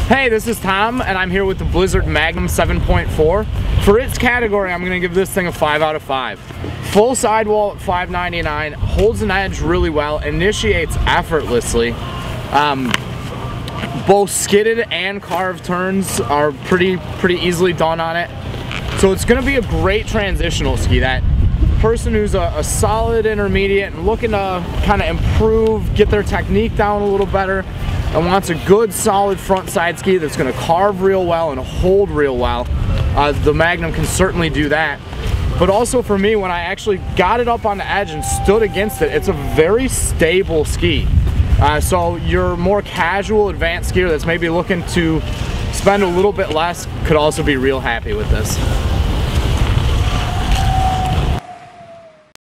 Hey, this is Tom, and I'm here with the Blizzard Magnum 7.4. For its category, I'm gonna give this thing a 5 out of 5. Full sidewall at $5.99, holds an edge really well, initiates effortlessly. Both skidded and carved turns are pretty easily done on it. So it's gonna be a great transitional ski. That person who's a solid intermediate and looking to kind of improve, get their technique down a little better, and wants a good solid front side ski that's going to carve real well and hold real well, the Magnum can certainly do that. But also for me, when I actually got it up on the edge and stood against it, it's a very stable ski. So your more casual advanced skier that's maybe looking to spend a little bit less could also be real happy with this.